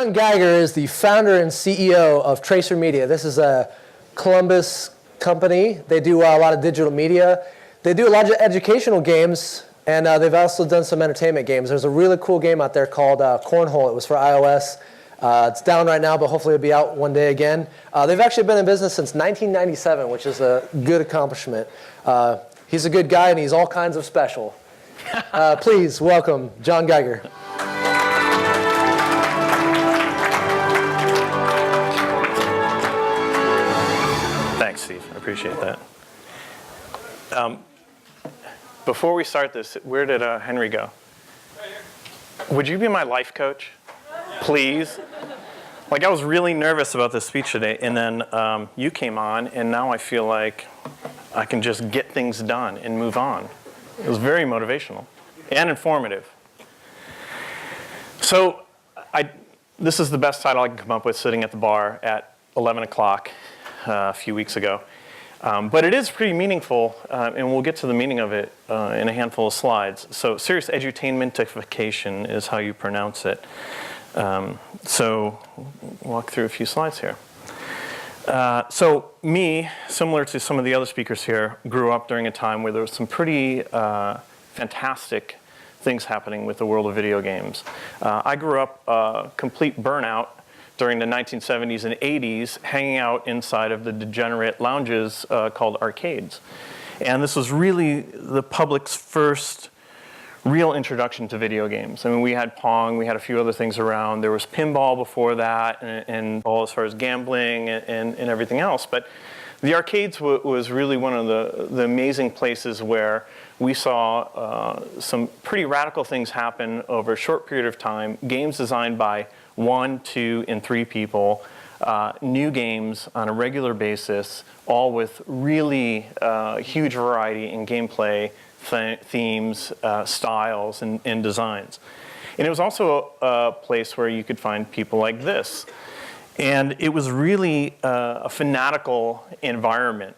John Geiger is the founder and CEO of Tracer Media. This is a Columbus company. They do a lot of digital media. They do a lot of educational games, and they've also done some entertainment games. There's a really cool game out there called Cornhole. It was for iOS. It's down right now, but hopefully it'll be out one day again. They've actually been in business since 1997, which is a good accomplishment. He's a good guy, and he's all kinds of special. Please welcome John Geiger. Thanks, Steve. I appreciate that. Before we start this, where did Henry go? Right here. Would you be my life coach? Please? Like, I was really nervous about this speech today, and then you came on, and now I feel like I can just get things done and move on. It was very motivational and informative. So this is the best title I can come up with sitting at the bar at 11 o'clock a few weeks ago. But it is pretty meaningful, and we'll get to the meaning of it in a handful of slides. So serious edutainmentification is how you pronounce it. So walk through a few slides here. So me, similar to some of the other speakers here, grew up during a time where there was some pretty fantastic things happening with the world of video games. I grew up complete burnout during the 1970s and 80s, hanging out inside of the degenerate lounges called arcades. And this was really the public's first real introduction to video games. I mean, we had Pong, we had a few other things around. There was pinball before that, and all as far as gambling and everything else. But the arcades was really one of the amazing places where we saw some pretty radical things happen over a short period of time. Games designed by 1, 2, and 3 people, new games on a regular basis, all with really huge variety in gameplay, themes, styles, and designs. And it was also a place where you could find people like this. And it was really a fanatical environment,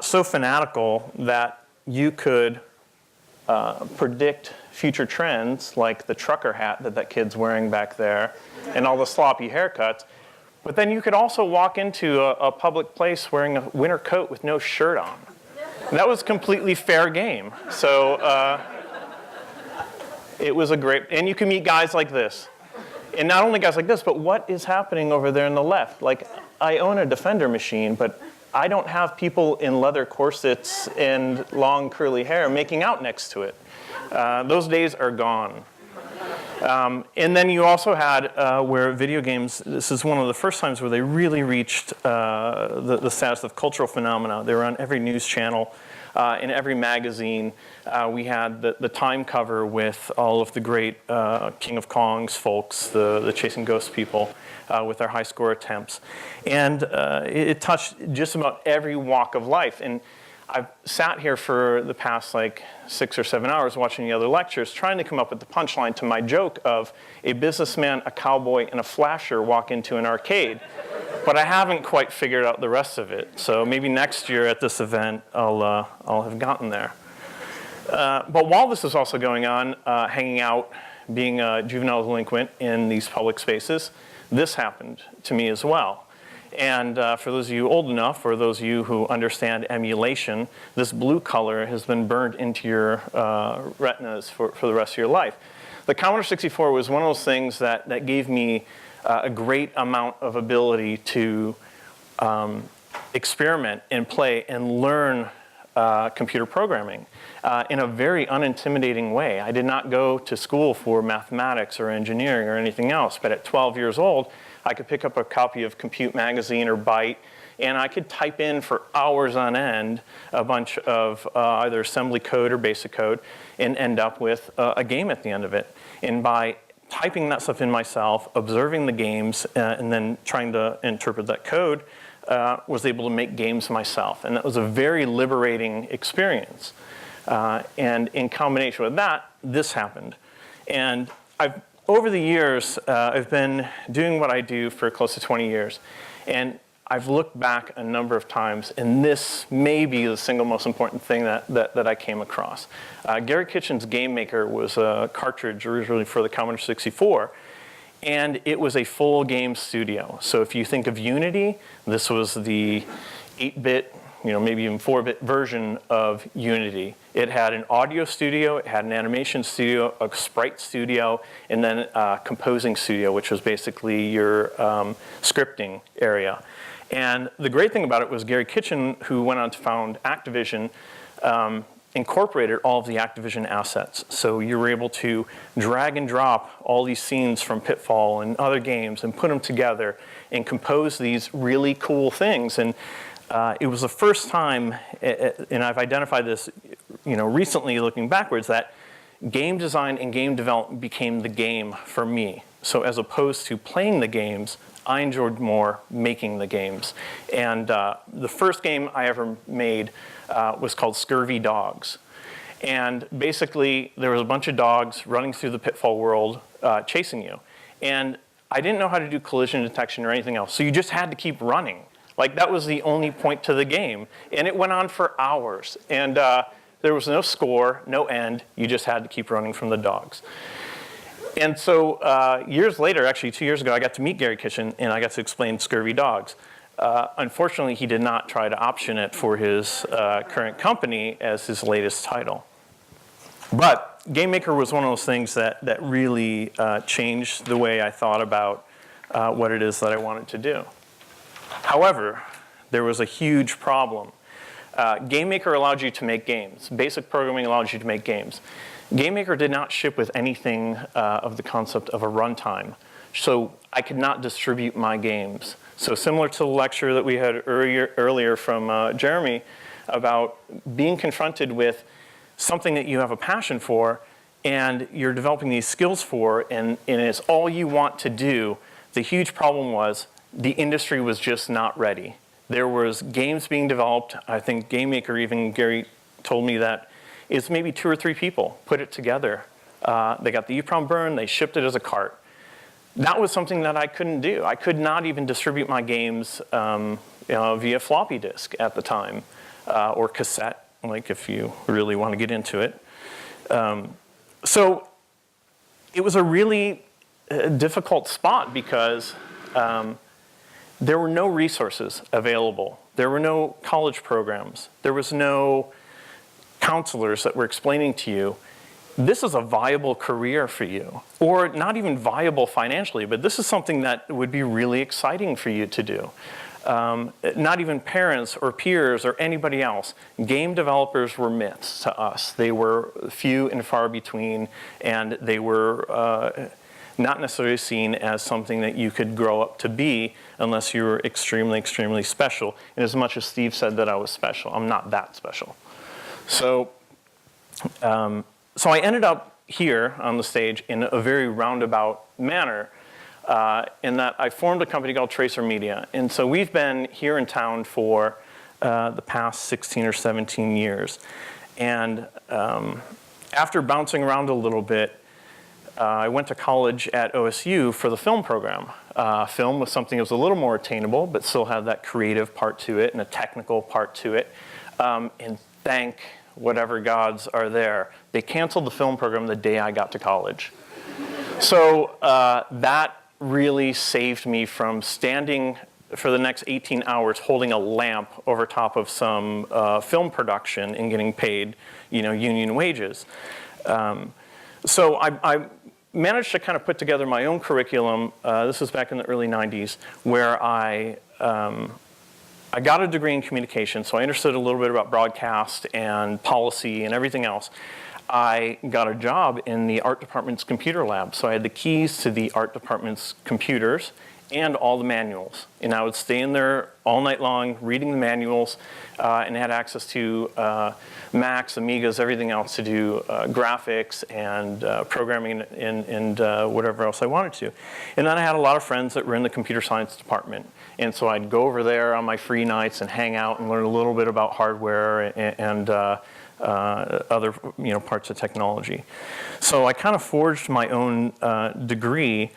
so fanatical that you could predict future trends like the trucker hat that kid's wearing back there and all the sloppy haircuts. But then you could also walk into a public place wearing a winter coat with no shirt on. And that was completely fair game. So it was a great, and you can meet guys like this. And not only guys like this, but what is happening over there on the left? Like, I own a Defender machine, but I don't have people in leather corsets and long curly hair making out next to it. Those days are gone. And then you also had where video games, this is one of the first times where they really reached the status of cultural phenomena. They were on every news channel, in every magazine. We had the Time cover with all of the great King of Kongs folks, the Chasing Ghosts people, with their high score attempts. And it touched just about every walk of life. And I've sat here for the past 6 or 7 hours watching the other lectures, trying to come up with the punchline to my joke of a businessman, a cowboy, and a flasher walk into an arcade. But I haven't quite figured out the rest of it. So maybe next year at this event, I'll have gotten there. But while this was also going on, hanging out, being a juvenile delinquent in these public spaces, this happened to me as well. And for those of you old enough, or those of you who understand emulation, this blue color has been burned into your retinas for the rest of your life. The Commodore 64 was one of those things that gave me a great amount of ability to experiment and play and learn computer programming in a very unintimidating way. I did not go to school for mathematics or engineering or anything else, but at 12 years old, I could pick up a copy of Compute Magazine or Byte, and I could type in for hours on end a bunch of either assembly code or basic code and end up with a game at the end of it. And by typing that stuff in myself, observing the games, and then trying to interpret that code, was able to make games myself. And that was a very liberating experience. And in combination with that, this happened. And over the years, I've been doing what I do for close to 20 years. And I've looked back a number of times, and this may be the single most important thing that I came across. Gary Kitchen's Game Maker was a cartridge originally for the Commodore 64. And it was a full game studio. So if you think of Unity, this was the 8-bit, maybe even 4-bit version of Unity. It had an audio studio, it had an animation studio, a sprite studio, and then a composing studio, which was basically your scripting area. And the great thing about it was Gary Kitchen, who went on to found Activision, incorporated all of the Activision assets. So you were able to drag and drop all these scenes from Pitfall and other games and put them together and compose these really cool things. And it was the first time, and I've identified this recently looking backwards, that game design and game development became the game for me. So as opposed to playing the games, I enjoyed more making the games. And the first game I ever made was called Scurvy Dogs. And basically, there was a bunch of dogs running through the Pitfall world chasing you. And I didn't know how to do collision detection or anything else, so you just had to keep running. Like, that was the only point to the game. And it went on for hours. And there was no score, no end. You just had to keep running from the dogs. And so years later, actually 2 years ago, I got to meet Gary Kitchen, and I got to explain Scurvy Dogs. Unfortunately, he did not try to option it for his current company as his latest title. But Game Maker was one of those things that really changed the way I thought about what it is that I wanted to do. However, there was a huge problem. Game Maker allowed you to make games. Basic programming allows you to make games. Game Maker did not ship with anything of the concept of a runtime. So I could not distribute my games. So similar to the lecture that we had earlier from Jeremy about being confronted with something that you have a passion for and you're developing these skills for, and it's all you want to do, the huge problem was the industry was just not ready. There was games being developed. I think Game Maker, even Gary told me that it's maybe 2 or 3 people put it together. They got the EEPROM burn, they shipped it as a cart. That was something that I couldn't do. I could not even distribute my games via floppy disk at the time, or cassette, like if you really want to get into it. So it was a really difficult spot because there were no resources available. There were no college programs. There was no counselors that were explaining to you, this is a viable career for you, or not even viable financially, but this is something that would be really exciting for you to do. Not even parents or peers or anybody else. Game developers were myths to us. They were few and far between, and they were not necessarily seen as something that you could grow up to be unless you were extremely, extremely special. And as much as Steve said that I was special, I'm not that special. So I ended up here on the stage in a very roundabout manner in that I formed a company called Tracer Media. And so we've been here in town for the past 16 or 17 years. And after bouncing around a little bit, I went to college at OSU for the film program. Film was something that was a little more attainable, but still had that creative part to it and a technical part to it. And thank whatever gods are there, they canceled the film program the day I got to college. So that really saved me from standing for the next 18 hours holding a lamp over top of some film production and getting paid, union wages. So I managed to kind of put together my own curriculum. This was back in the early 90s, where I got a degree in communication, so I understood a little bit about broadcast and policy and everything else. I got a job in the art department's computer lab, so I had the keys to the art department's computers and all the manuals. And I would stay in there all night long reading the manuals and had access to Macs, Amigas, everything else to do graphics and programming and whatever else I wanted to. And then I had a lot of friends that were in the computer science department. And so I'd go over there on my free nights and hang out and learn a little bit about hardware and other parts of technology. So I kind of forged my own degree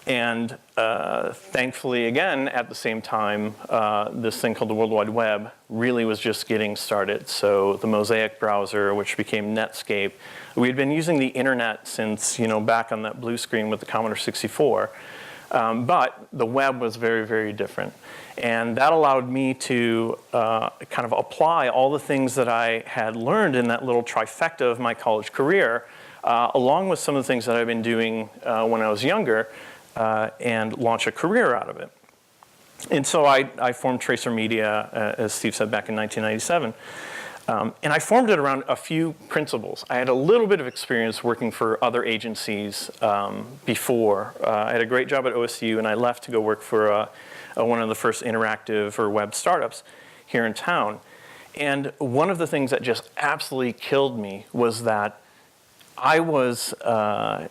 And thankfully, again, at the same time, this thing called the World Wide Web really was just getting started. So the Mosaic browser, which became Netscape, we had been using the internet since, back on that blue screen with the Commodore 64. But the web was very, very different. And that allowed me to kind of apply all the things that I had learned in that little trifecta of my college career, along with some of the things that I've been doing when I was younger, and launch a career out of it. And so I formed Tracer Media, as Steve said, back in 1997. And I formed it around a few principles. I had a little bit of experience working for other agencies before. I had a great job at OSU, and I left to go work for one of the first interactive or web startups here in town. And one of the things that just absolutely killed me was that I was, I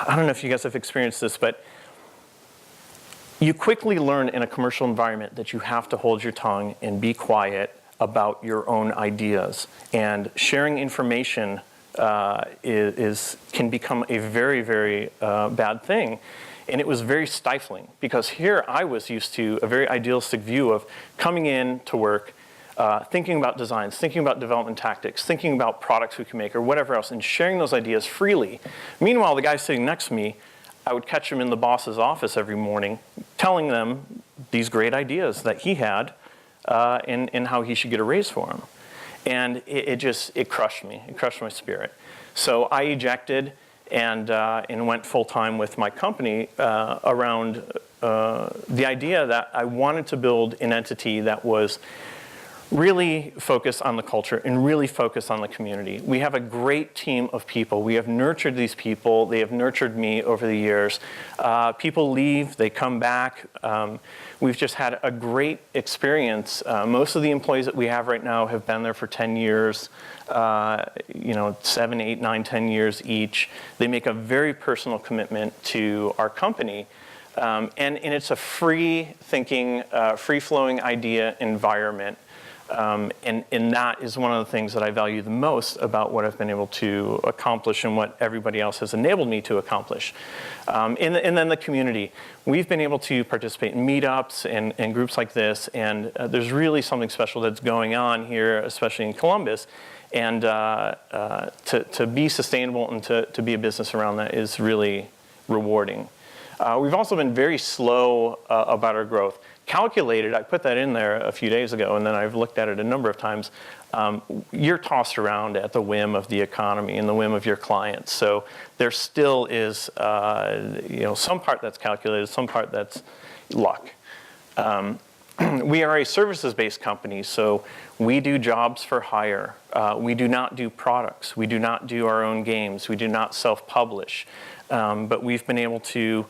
don't know if you guys have experienced this, but you quickly learn in a commercial environment that you have to hold your tongue and be quiet about your own ideas. And sharing information can become a very, very bad thing. And it was very stifling, because here I was used to a very idealistic view of coming in to work, thinking about designs, thinking about development tactics, thinking about products we can make or whatever else, and sharing those ideas freely. Meanwhile, the guy sitting next to me, I would catch him in the boss's office every morning telling them these great ideas that he had and how he should get a raise for them. And it crushed me. It crushed my spirit. So I ejected and went full-time with my company around the idea that I wanted to build an entity that was really focused on the culture and really focused on the community. We have a great team of people. We have nurtured these people. They have nurtured me over the years. People leave, they come back. We've just had a great experience. Most of the employees that we have right now have been there for 10 years, 7, 8, 9, 10 years each. They make a very personal commitment to our company. And it's a free-thinking, free-flowing idea environment. And that is one of the things that I value the most about what I've been able to accomplish and what everybody else has enabled me to accomplish. And then the community. We've been able to participate in meetups and groups like this, and there's really something special that's going on here, especially in Columbus. And to be sustainable and to be a business around that is really rewarding. We've also been very slow about our growth. Calculated, I put that in there a few days ago, and then I've looked at it a number of times. You're tossed around at the whim of the economy and the whim of your clients. So there still is, some part that's calculated, some part that's luck. We are a services-based company, so we do jobs for hire. We do not do products. We do not do our own games. We do not self-publish. But we've been able to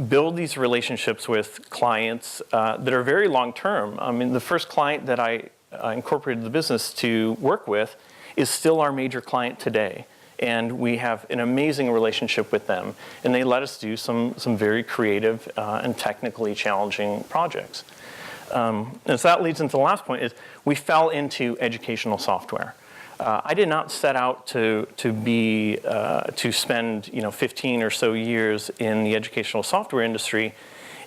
build these relationships with clients that are very long-term. I mean, the first client that I incorporated the business to work with is still our major client today. And we have an amazing relationship with them. And they let us do some very creative and technically challenging projects. And so that leads into the last point, is we fell into educational software. I did not set out to spend 15 or so years in the educational software industry.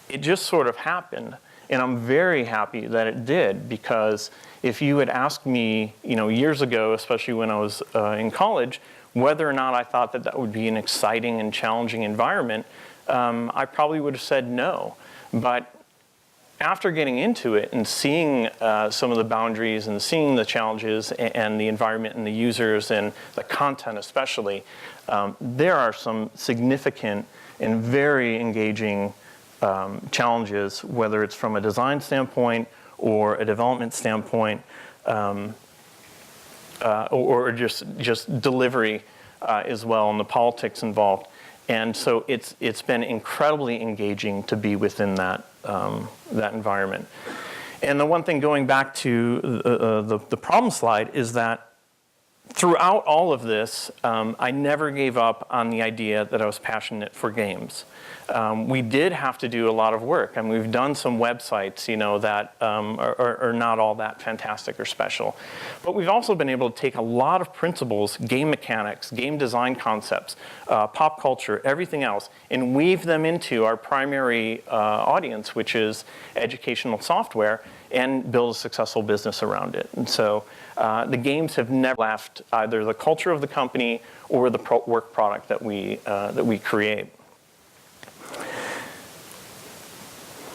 It just sort of happened, and I'm very happy that it did, because if you had asked me years ago, especially when I was in college, whether or not I thought that would be an exciting and challenging environment, I probably would have said no. But after getting into it and seeing some of the boundaries and seeing the challenges and the environment and the users and the content especially, there are some significant and very engaging challenges, whether it's from a design standpoint or a development standpoint, or just delivery as well, and the politics involved. And so it's been incredibly engaging to be within that environment. And the one thing, going back to the problem slide, is that throughout all of this, I never gave up on the idea that I was passionate for games. we did have to do a lot of work. I mean, we've done some websites, that are not all that fantastic or special. But we've also been able to take a lot of principles, game mechanics, game design concepts, pop culture, everything else, and weave them into our primary audience, which is educational software, and build a successful business around it. And so the games have never left either the culture of the company or the work product that we create.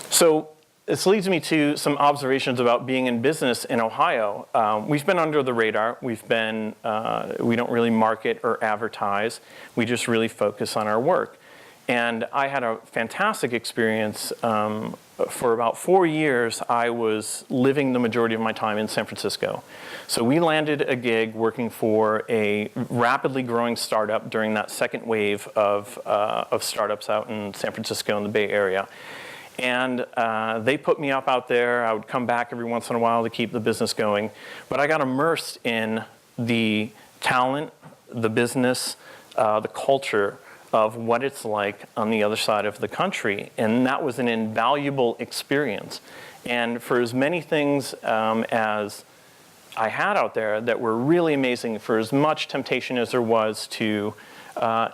So this leads me to some observations about being in business in Ohio. We've been under the radar. We don't really market or advertise. We just really focus on our work. And I had a fantastic experience. For about 4 years, I was living the majority of my time in San Francisco. So we landed a gig working for a rapidly growing startup during that second wave of startups out in San Francisco in the Bay Area. And they put me up out there. I would come back every once in a while to keep the business going. But I got immersed in the talent, the business, the culture of what it's like on the other side of the country. And that was an invaluable experience. And for as many things as I had out there that were really amazing, for as much temptation as there was to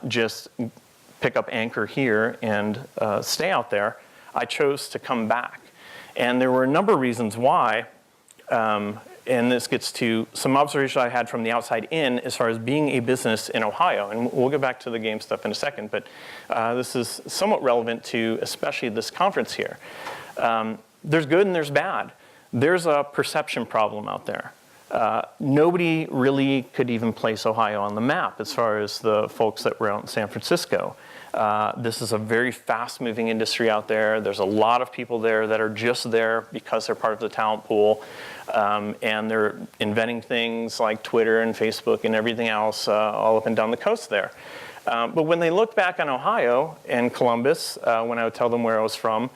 just pick up anchor here and stay out there, I chose to come back. And there were a number of reasons why, and this gets to some observations I had from the outside in as far as being a business in Ohio. And we'll get back to the game stuff in a second, but this is somewhat relevant to especially this conference here. There's good and there's bad. There's a perception problem out there. Nobody really could even place Ohio on the map as far as the folks that were out in San Francisco. This is a very fast-moving industry out there. There's a lot of people there that are just there because they're part of the talent pool, and they're inventing things like Twitter and Facebook and everything else all up and down the coast there. But when they looked back on Ohio and Columbus, when I would tell them where I was from,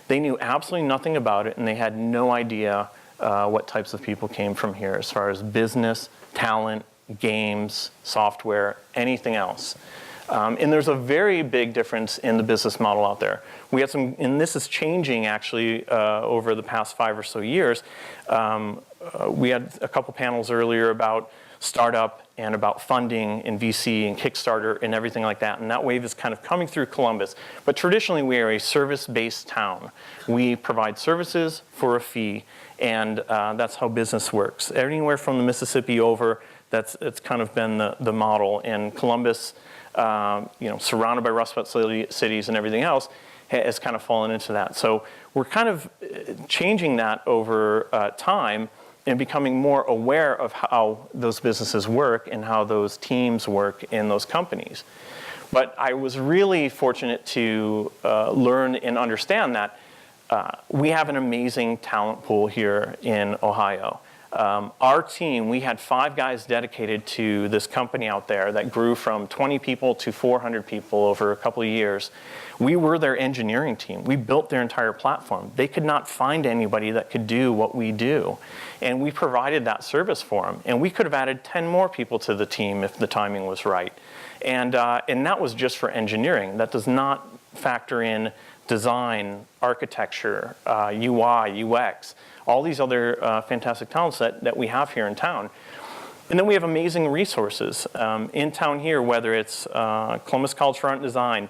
they knew absolutely nothing about it, and they had no idea what types of people came from here as far as business, talent, games, software, anything else. And there's a very big difference in the business model out there. We had some, and this is changing actually over the past 5 or so years. We had a couple panels earlier about startup and about funding and VC and Kickstarter and everything like that. And that wave is kind of coming through Columbus. But traditionally, we are a service-based town. We provide services for a fee, and that's how business works. Anywhere from the Mississippi over, it's kind of been the model. And Columbus, surrounded by Rust Belt cities and everything else, has kind of fallen into that. So we're kind of changing that over time and becoming more aware of how those businesses work and how those teams work in those companies. But I was really fortunate to learn and understand that we have an amazing talent pool here in Ohio. Our team, we had 5 guys dedicated to this company out there that grew from 20 people to 400 people over a couple of years. We were their engineering team. We built their entire platform. They could not find anybody that could do what we do. And we provided that service for them. And we could have added 10 more people to the team if the timing was right. And that was just for engineering. That does not factor in design, architecture, UI, UX, all these other fantastic talents that we have here in town. And then we have amazing resources in town here, whether it's Columbus College for Art and Design.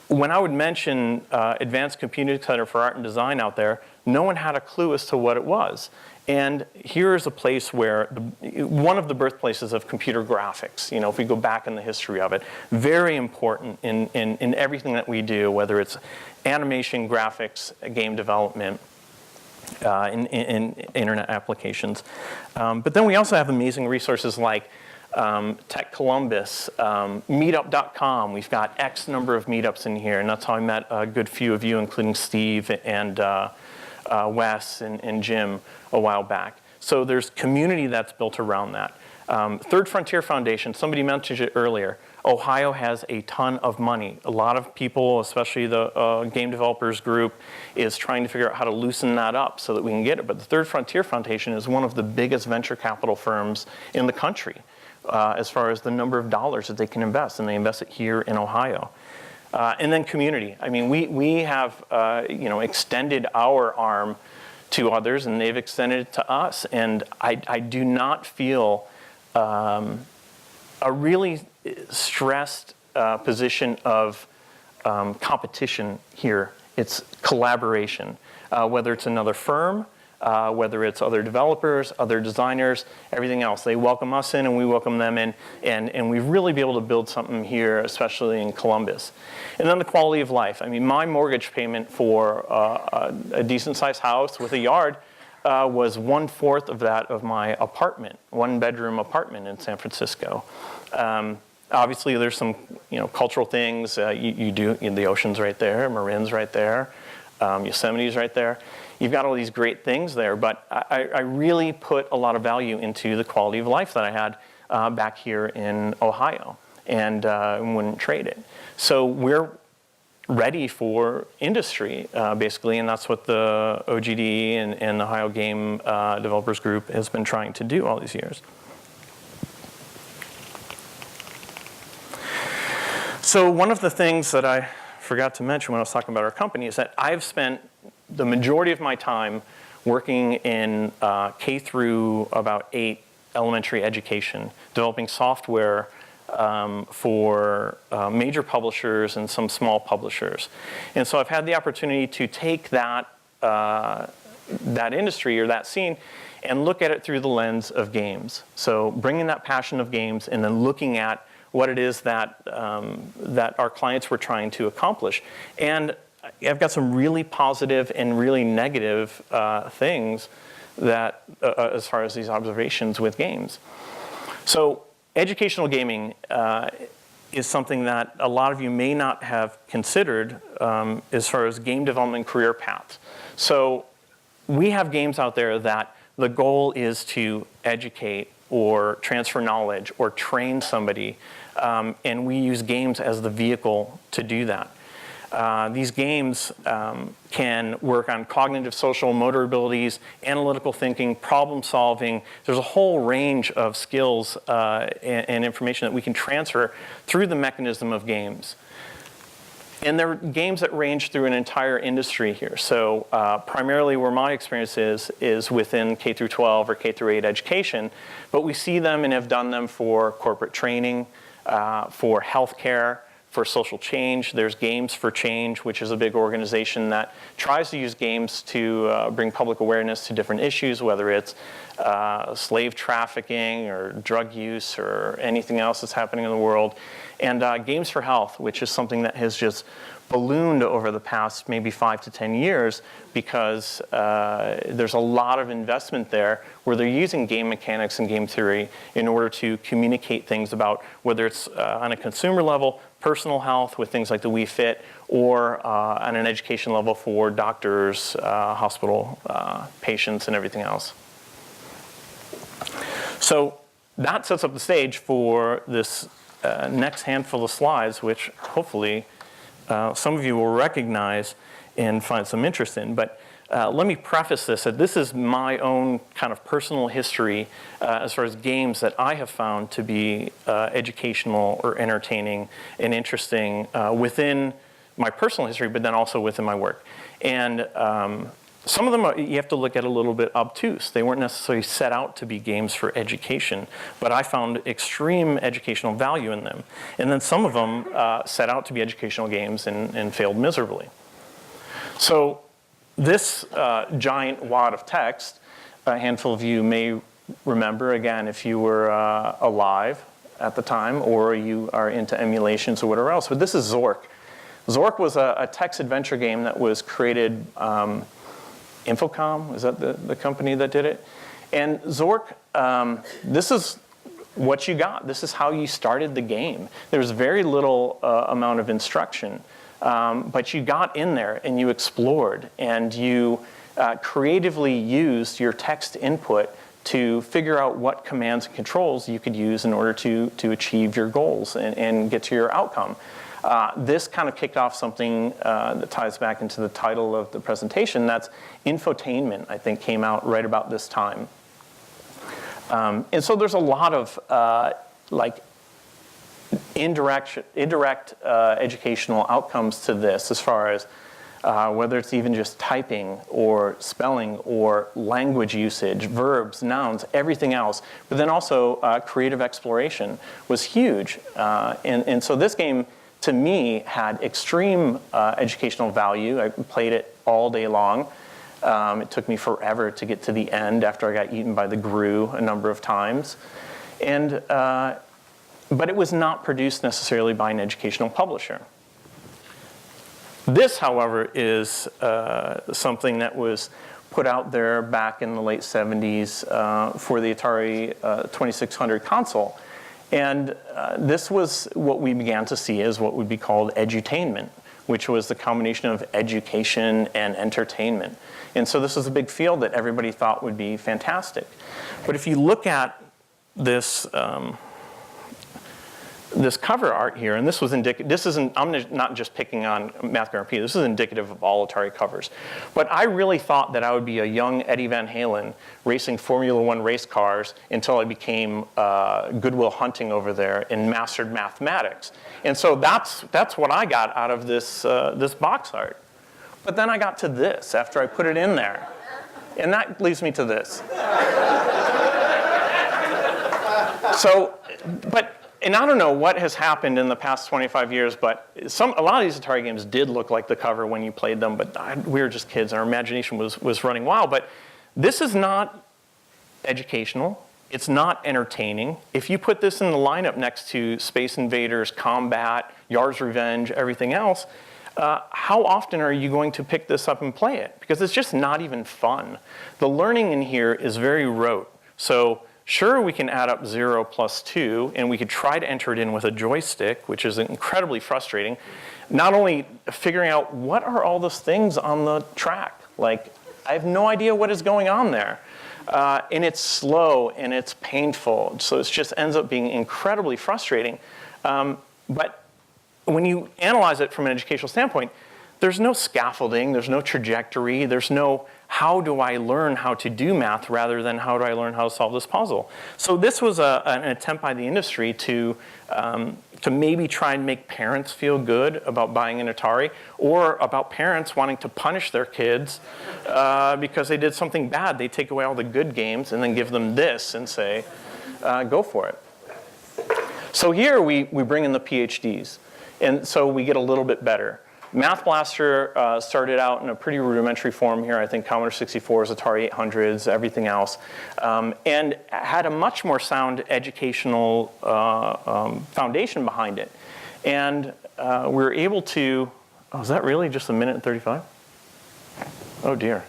When I would mention Advanced Computing Center for Art and Design out there, no one had a clue as to what it was. And here is a place where one of the birthplaces of computer graphics, if we go back in the history of it, very important in everything that we do, whether it's animation, graphics, game development, in internet applications. But then we also have amazing resources like Tech Columbus, meetup.com. We've got X number of meetups in here, and that's how I met a good few of you, including Steve and Wes and Jim a while back. So there's community that's built around that. Third Frontier Foundation, somebody mentioned it earlier. Ohio has a ton of money. A lot of people, especially the game developers group, is trying to figure out how to loosen that up so that we can get it. But the Third Frontier Foundation is one of the biggest venture capital firms in the country as far as the number of dollars that they can invest, and they invest it here in Ohio. And then community. I mean, we have extended our arm to others, and they've extended it to us. And I do not feel a really stressed position of competition here. It's collaboration, whether it's another firm, whether it's other developers, other designers, everything else. They welcome us in and we welcome them in, and we really be able to build something here, especially in Columbus. And then the quality of life. I mean, my mortgage payment for a decent-sized house with a yard was 1/4 of that of my apartment, one-bedroom apartment in San Francisco. Obviously, there's some cultural things. You do, the ocean's right there, Marin's right there, Yosemite's right there. You've got all these great things there, but I really put a lot of value into the quality of life that I had back here in Ohio, and wouldn't trade it. So we're ready for industry, basically, and that's what the OGDE and the Ohio Game Developers Group has been trying to do all these years. So one of the things that I forgot to mention when I was talking about our company is that I've spent the majority of my time working in K through about 8 elementary education, developing software for major publishers and some small publishers. And so I've had the opportunity to take that industry or that scene and look at it through the lens of games. So bringing that passion of games and then looking at what it is that that our clients were trying to accomplish. And I've got some really positive and really negative things that as far as these observations with games. So educational gaming is something that a lot of you may not have considered as far as game development career paths. So we have games out there that the goal is to educate or transfer knowledge or train somebody, and we use games as the vehicle to do that. These games can work on cognitive, social, motor abilities, analytical thinking, problem solving. There's a whole range of skills and information that we can transfer through the mechanism of games. And there are games that range through an entire industry here. So primarily where my experience is within K through 12 or K through 8 education, but we see them and have done them for corporate training, for healthcare, for social change. There's Games for Change, which is a big organization that tries to use games to bring public awareness to different issues, whether it's slave trafficking or drug use or anything else that's happening in the world. And Games for Health, which is something that has just ballooned over the past maybe 5 to 10 years because there's a lot of investment there where they're using game mechanics and game theory in order to communicate things about whether it's on a consumer level, personal health with things like the Wii Fit, or on an education level for doctors, hospital patients, and everything else. So that sets up the stage for this next handful of slides, which hopefully some of you will recognize and find some interest in. But let me preface this that this is my own kind of personal history as far as games that I have found to be educational or entertaining and interesting within my personal history, but then also within my work. And some of them you have to look at a little bit obtuse. They weren't necessarily set out to be games for education, but I found extreme educational value in them. And then some of them set out to be educational games and failed miserably. So this giant wad of text, a handful of you may remember, again, if you were alive at the time or you are into emulations or whatever else, but this is Zork. Zork was a text adventure game that was created, Infocom, is that the company that did it? And Zork, this is what you got. This is how you started the game. There was very little amount of instruction, but you got in there and you explored and you creatively used your text input to figure out what commands and controls you could use in order to achieve your goals and get to your outcome. This kind of kicked off something that ties back into the title of the presentation. That's infotainment, I think, came out right about this time. And so there's a lot of indirect educational outcomes to this, as far as whether it's even just typing or spelling or language usage, verbs, nouns, everything else. But then also creative exploration was huge. And so this game, to me, had extreme educational value. I played it all day long. It took me forever to get to the end after I got eaten by the Gru a number of times. And, but it was not produced necessarily by an educational publisher. This, however, is something that was put out there back in the late 70s for the Atari 2600 console. And this was what we began to see as what would be called edutainment, which was the combination of education and entertainment. And so this was a big field that everybody thought would be fantastic. But if you look at this, this cover art here, and this was indicative, this isn't, I'm not just picking on Math Grand Prix, this is indicative of all Atari covers. But I really thought that I would be a young Eddie Van Halen racing Formula One race cars until I became Goodwill Hunting over there and mastered mathematics. And so that's what I got out of this, this box art. But then I got to this after I put it in there. And that leads me to this. So, and I don't know what has happened in the past 25 years, but a lot of these Atari games did look like the cover when you played them, but we were just kids. Our imagination was running wild. But this is not educational. It's not entertaining. If you put this in the lineup next to Space Invaders, Combat, Yars' Revenge, everything else, how often are you going to pick this up and play it? Because it's just not even fun. The learning in here is very rote. So sure, we can add up 0 plus 2, and we could try to enter it in with a joystick, which is incredibly frustrating. Not only figuring out what are all those things on the track. Like, I have no idea what is going on there. And it's slow, and it's painful. So it just ends up being incredibly frustrating. But when you analyze it from an educational standpoint, there's no scaffolding, there's no trajectory, there's no how do I learn how to do math rather than how do I learn how to solve this puzzle. So this was an attempt by the industry to maybe try and make parents feel good about buying an Atari, or about parents wanting to punish their kids because they did something bad. They take away all the good games and then give them this and say, go for it. So here we bring in the PhDs. And so we get a little bit better. Math Blaster started out in a pretty rudimentary form here. I think Commodore 64s, Atari 800s, everything else. And had a much more sound educational foundation behind it. And we were able to, oh, is that really just a minute and 35? Oh dear.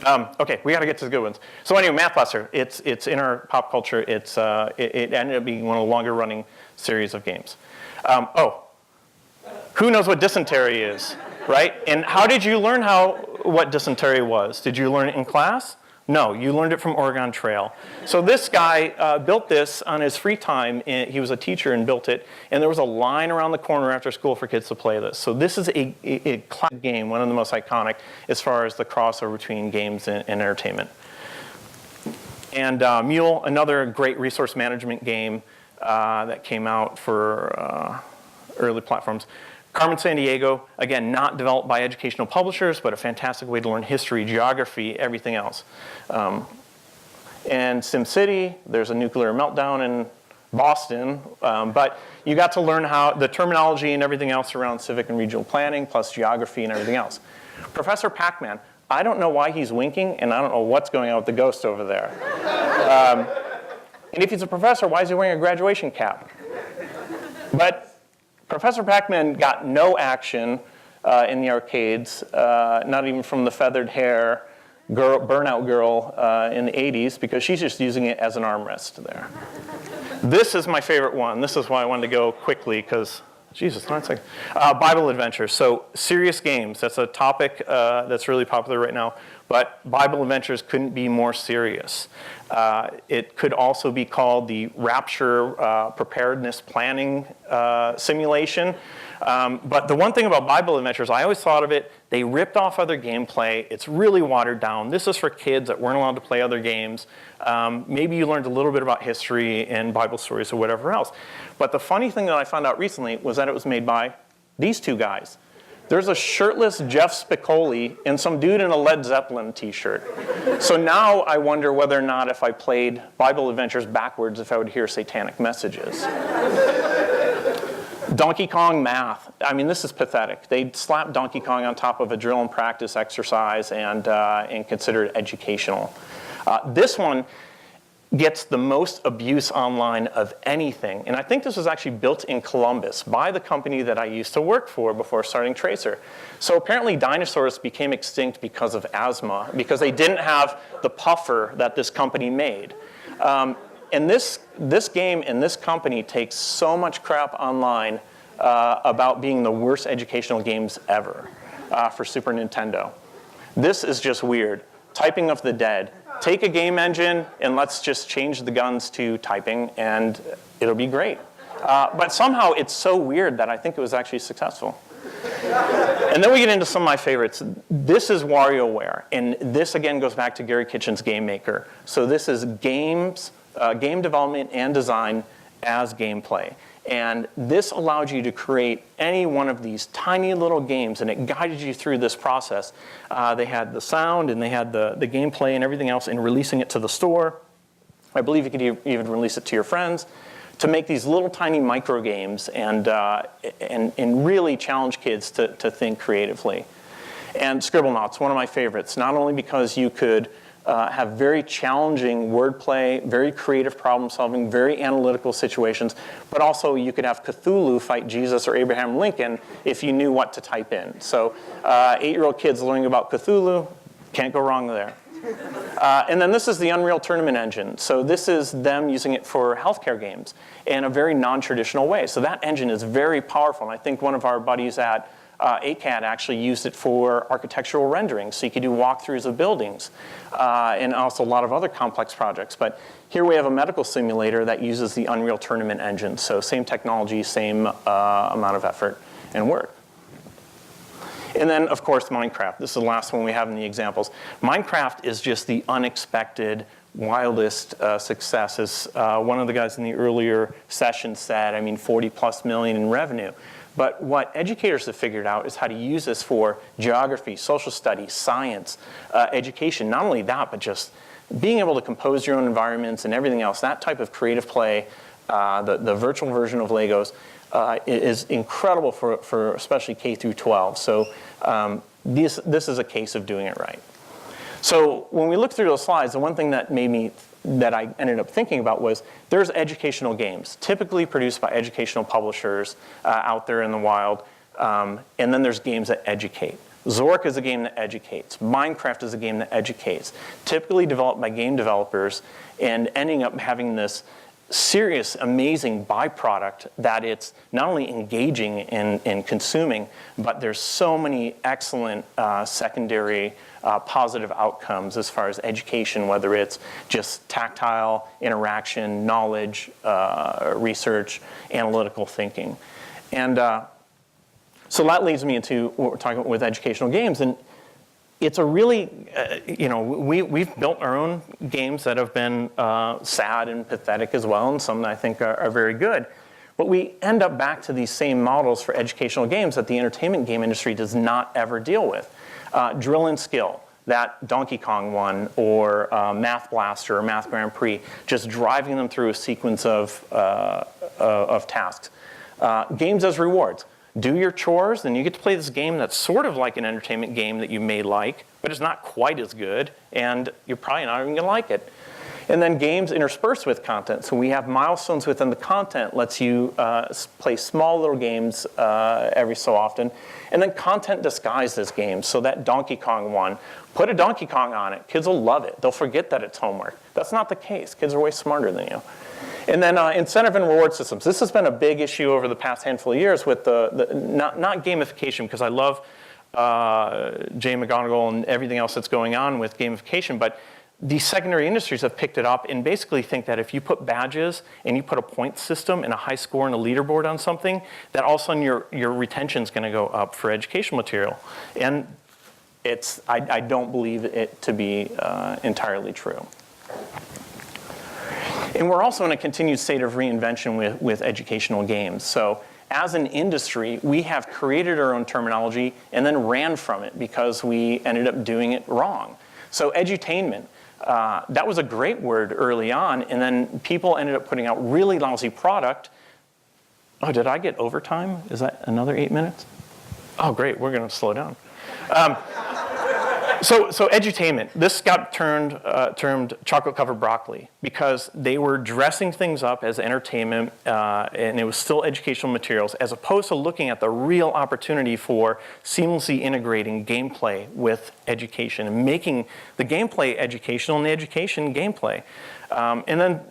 Okay, we gotta get to the good ones. So anyway, Math Blaster, it's in our pop culture. It ended up being one of the longer running series of games. Who knows what dysentery is, right? And how did you learn what dysentery was? Did you learn it in class? No, you learned it from Oregon Trail. So this guy built this on his free time. He was a teacher and built it. And there was a line around the corner after school for kids to play this. So this is a classic game, one of the most iconic as far as the crossover between games and entertainment. And Mule, another great resource management game that came out for early platforms. Carmen Sandiego, again, not developed by educational publishers, but a fantastic way to learn history, geography, everything else. And SimCity, there's a nuclear meltdown in Boston, but you got to learn how the terminology and everything else around civic and regional planning, plus geography and everything else. Professor Pac-Man, I don't know why he's winking, and I don't know what's going on with the ghost over there. And if he's a professor, why is he wearing a graduation cap? But Professor Pac-Man got no action in the arcades, not even from the feathered hair burnout girl in the 80s, because she's just using it as an armrest there. This is my favorite one. This is why I wanted to go quickly, because, Jesus, hold on a second. Bible Adventure. So serious games, that's a topic that's really popular right now. but Bible Adventures couldn't be more serious. It could also be called the Rapture Preparedness Planning Simulation. But the one thing about Bible Adventures, I always thought of it, they ripped off other gameplay. It's really watered down. This is for kids that weren't allowed to play other games. Maybe you learned a little bit about history and Bible stories or whatever else. But the funny thing that I found out recently was that it was made by these two guys. There's a shirtless Jeff Spicoli and some dude in a Led Zeppelin t-shirt. So now I wonder whether or not if I played Bible Adventures backwards, if I would hear satanic messages. Donkey Kong math. I mean, this is pathetic. They slapped Donkey Kong on top of a drill and practice exercise and consider it educational. This one gets the most abuse online of anything. And I think this was actually built in Columbus by the company that I used to work for before starting Tracer. So apparently dinosaurs became extinct because of asthma, because they didn't have the puffer that this company made. And this game and this company takes so much crap online about being the worst educational games ever for Super Nintendo. This is just weird. Typing of the Dead. Take a game engine and let's just change the guns to typing and it'll be great. But somehow it's so weird that I think it was actually successful. And then we get into some of my favorites. This is WarioWare, and this again goes back to Gary Kitchen's Game Maker. So this is game development and design as gameplay. And this allowed you to create any one of these tiny little games, and it guided you through this process. They had the sound, and they had the gameplay and everything else, and releasing it to the store. I believe you could even release it to your friends to make these little tiny micro games and really challenge kids to think creatively. And Scribblenauts, one of my favorites, not only because you could have very challenging wordplay, very creative problem solving, very analytical situations, but also you could have Cthulhu fight Jesus or Abraham Lincoln if you knew what to type in. So 8-year-old kids learning about Cthulhu, can't go wrong there. And then this is the Unreal Tournament engine. So this is them using it for healthcare games in a very non-traditional way. So that engine is very powerful. And I think one of our buddies at ACAD actually used it for architectural rendering, so you could do walkthroughs of buildings, and also a lot of other complex projects. But here we have a medical simulator that uses the Unreal Tournament engine, so same technology, same amount of effort and work. And then, of course, Minecraft. This is the last one we have in the examples. Minecraft is just the unexpected, wildest success. As one of the guys in the earlier session said, I mean, 40+ million in revenue. But what educators have figured out is how to use this for geography, social studies, science, education. Not only that, but just being able to compose your own environments and everything else. That type of creative play, the virtual version of Legos, is incredible for especially K through 12. So this is a case of doing it right. So when we look through those slides, the one thing that I ended up thinking about was there's educational games, typically produced by educational publishers out there in the wild, and then there's games that educate. Zork is a game that educates. Minecraft is a game that educates, typically developed by game developers and ending up having this serious, amazing byproduct that it's not only engaging in consuming, but there's so many excellent secondary positive outcomes as far as education, whether it's just tactile interaction, knowledge, research, analytical thinking. And so that leads me into what we're talking about with educational games. And it's a really, we've built our own games that have been sad and pathetic as well, and some that I think are very good. But we end up back to these same models for educational games that the entertainment game industry does not ever deal with. Drill and Skill, that Donkey Kong one, or Math Blaster or Math Grand Prix, just driving them through a sequence of tasks. Games as rewards. Do your chores, then you get to play this game that's sort of like an entertainment game that you may like, but it's not quite as good, and you're probably not even going to like it. And then games interspersed with content. So we have milestones within the content, lets you play small little games every so often. And then content disguised as games. So that Donkey Kong one, put a Donkey Kong on it. Kids will love it. They'll forget that it's homework. That's not the case. Kids are way smarter than you. And then incentive and reward systems. This has been a big issue over the past handful of years with not gamification, because I love Jay McGonigal and everything else that's going on with gamification, but the secondary industries have picked it up and basically think that if you put badges and you put a point system and a high score and a leaderboard on something, that all of a sudden your retention is going to go up for educational material. And I don't believe it to be entirely true. And we're also in a continued state of reinvention with educational games. So as an industry, we have created our own terminology and then ran from it because we ended up doing it wrong. So edutainment. That was a great word early on, and then people ended up putting out really lousy product. Oh, did I get overtime? Is that another 8 minutes? Oh, great, we're gonna slow down. So edutainment, this got termed chocolate-covered broccoli because they were dressing things up as entertainment and it was still educational materials as opposed to looking at the real opportunity for seamlessly integrating gameplay with education and making the gameplay educational and the education gameplay. And then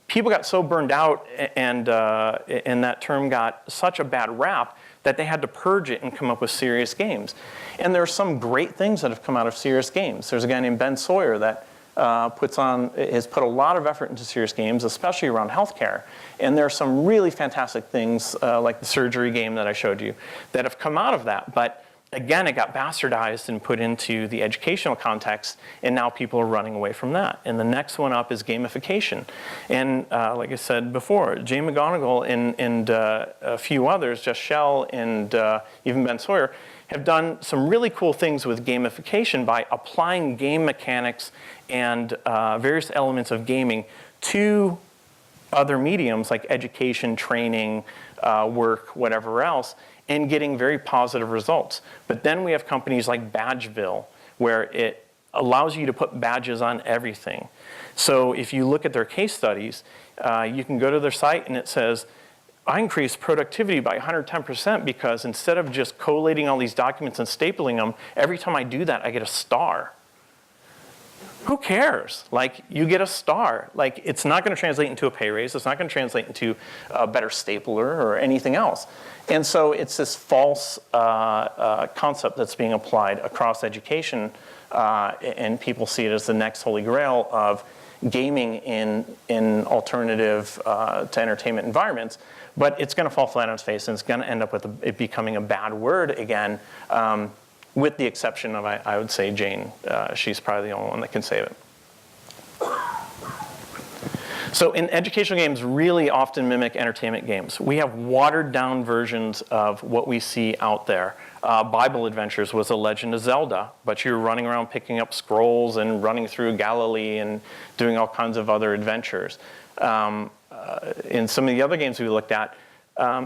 people got so burned out and that term got such a bad rap that they had to purge it and come up with serious games. And there are some great things that have come out of serious games. There's a guy named Ben Sawyer that has put a lot of effort into serious games, especially around healthcare. And there are some really fantastic things, like the surgery game that I showed you, that have come out of that. But again, it got bastardized and put into the educational context, and now people are running away from that. And the next one up is gamification. And like I said before, Jay McGonigal and a few others, Just Shell and even Ben Sawyer, have done some really cool things with gamification by applying game mechanics and various elements of gaming to other mediums like education, training, work, whatever else, and getting very positive results. But then we have companies like Badgeville, where it allows you to put badges on everything. So if you look at their case studies, you can go to their site and it says, I increased productivity by 110% because instead of just collating all these documents and stapling them, every time I do that, I get a star. Who cares? Like, you get a star. Like, it's not going to translate into a pay raise. It's not going to translate into a better stapler or anything else. And so it's this false concept that's being applied across education, and people see it as the next holy grail of gaming in alternative to entertainment environments. But it's going to fall flat on its face, and it's going to end up with it becoming a bad word again, with the exception of, I would say, Jane. She's probably the only one that can save it. So in educational games really often mimic entertainment games. We have watered down versions of what we see out there. Bible Adventures was a Legend of Zelda, but you're running around picking up scrolls and running through Galilee and doing all kinds of other adventures. In some of the other games we looked at,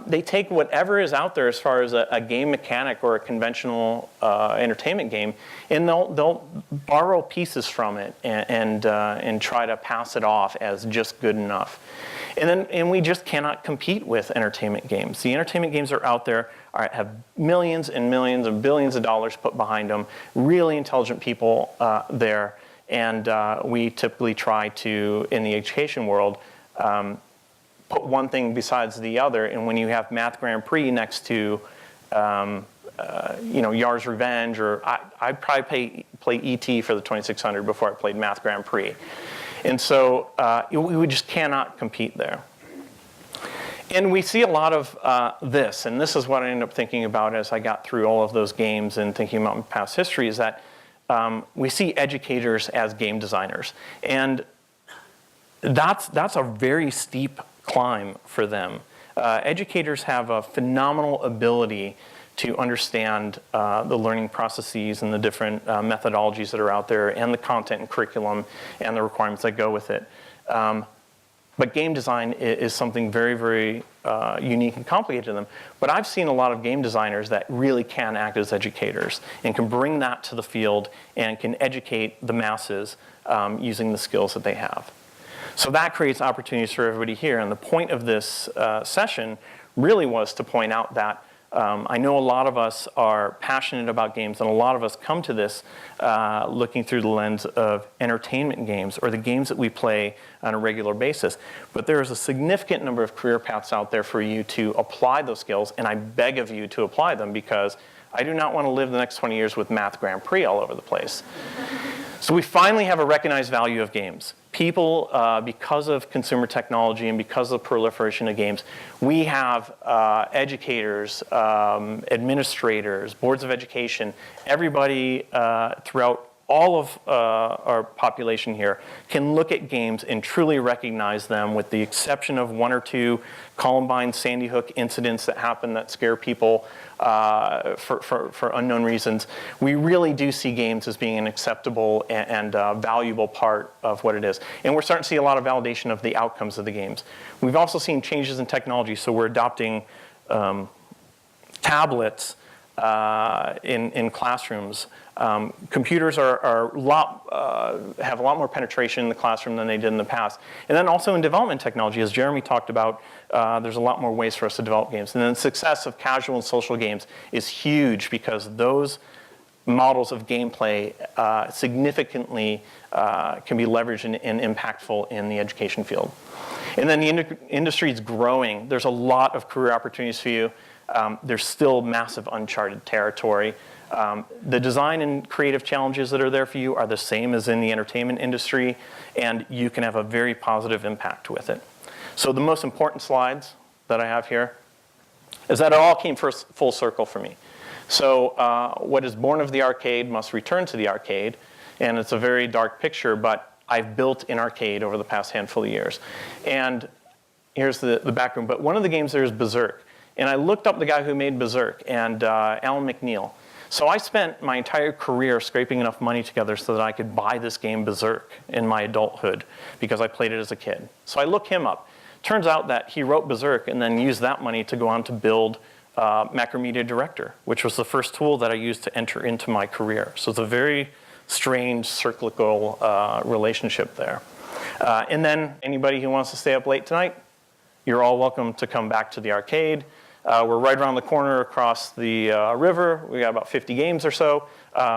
they take whatever is out there as far as a game mechanic or a conventional entertainment game, and they'll borrow pieces from it and try to pass it off as just good enough. And we just cannot compete with entertainment games. The entertainment games are out there, have millions and millions and billions of dollars put behind them, really intelligent people there, and we typically try to, in the education world, put one thing besides the other, and when you have Math Grand Prix next to, Yar's Revenge, or I'd probably play E.T. for the 2600 before I played Math Grand Prix. And so we just cannot compete there. And we see a lot of this, and this is what I ended up thinking about as I got through all of those games and thinking about my past history, is that we see educators as game designers. And that's a very steep climb for them. Educators have a phenomenal ability to understand the learning processes and the different methodologies that are out there and the content and curriculum and the requirements that go with it. But game design is something very, very unique and complicated to them. But I've seen a lot of game designers that really can act as educators and can bring that to the field and can educate the masses using the skills that they have. So that creates opportunities for everybody here. And the point of this session really was to point out that I know a lot of us are passionate about games, and a lot of us come to this looking through the lens of entertainment games or the games that we play on a regular basis. But there is a significant number of career paths out there for you to apply those skills, and I beg of you to apply them, because I do not want to live the next 20 years with Math Grand Prix all over the place. So we finally have a recognized value of games. People, because of consumer technology and because of the proliferation of games, we have educators, administrators, boards of education, everybody throughout all of our population here can look at games and truly recognize them, with the exception of one or two Columbine, Sandy Hook incidents that happen that scare people for unknown reasons. We really do see games as being an acceptable and valuable part of what it is. And we're starting to see a lot of validation of the outcomes of the games. We've also seen changes in technology, so we're adopting tablets in classrooms. Computers have a lot more penetration in the classroom than they did in the past. And then also in development technology, as Jeremy talked about, there's a lot more ways for us to develop games. And then the success of casual and social games is huge, because those models of gameplay significantly can be leveraged and impactful in the education field. And then the industry is growing. There's a lot of career opportunities for you. There's still massive uncharted territory. The design and creative challenges that are there for you are the same as in the entertainment industry, and you can have a very positive impact with it. So the most important slides that I have here is that it all came full circle for me. So what is born of the arcade must return to the arcade, and it's a very dark picture, but I've built an arcade over the past handful of years. And here's the background, but one of the games there is Berserk. And I looked up the guy who made Berserk, and Alan McNeil. So I spent my entire career scraping enough money together so that I could buy this game Berserk in my adulthood, because I played it as a kid. So I look him up. Turns out that he wrote Berserk and then used that money to go on to build Macromedia Director, which was the first tool that I used to enter into my career. So it's a very strange cyclical relationship there. And then anybody who wants to stay up late tonight, you're all welcome to come back to the arcade. We're right around the corner across the river. We got about 50 games or so.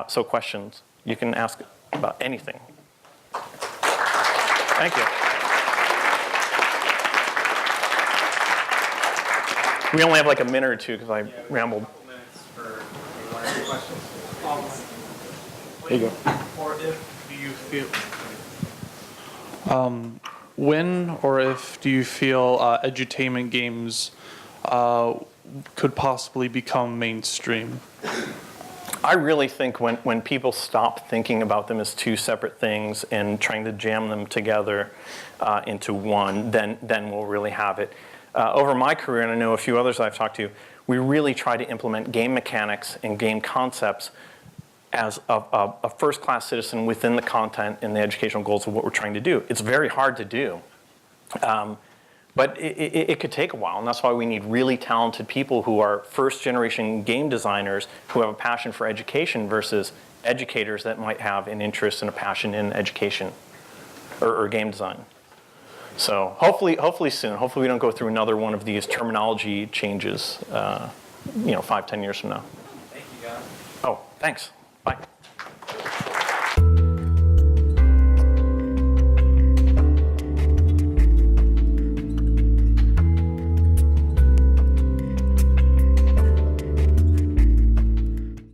So questions, you can ask about anything. Thank you. We only have like a minute or two because I rambled. Minutes for one or two questions. There you go. Or if do you feel? When or if do you feel edutainment games could possibly become mainstream? I really think when people stop thinking about them as two separate things and trying to jam them together into one, then we'll really have it. Over my career, and I know a few others I've talked to, we really try to implement game mechanics and game concepts as a first-class citizen within the content and the educational goals of what we're trying to do. It's very hard to do. But it could take a while, and that's why we need really talented people who are first-generation game designers who have a passion for education versus educators that might have an interest and a passion in education or game design. So hopefully soon. Hopefully we don't go through another one of these terminology changes, 5-10 years from now. Thank you, guys. Oh, thanks. Bye.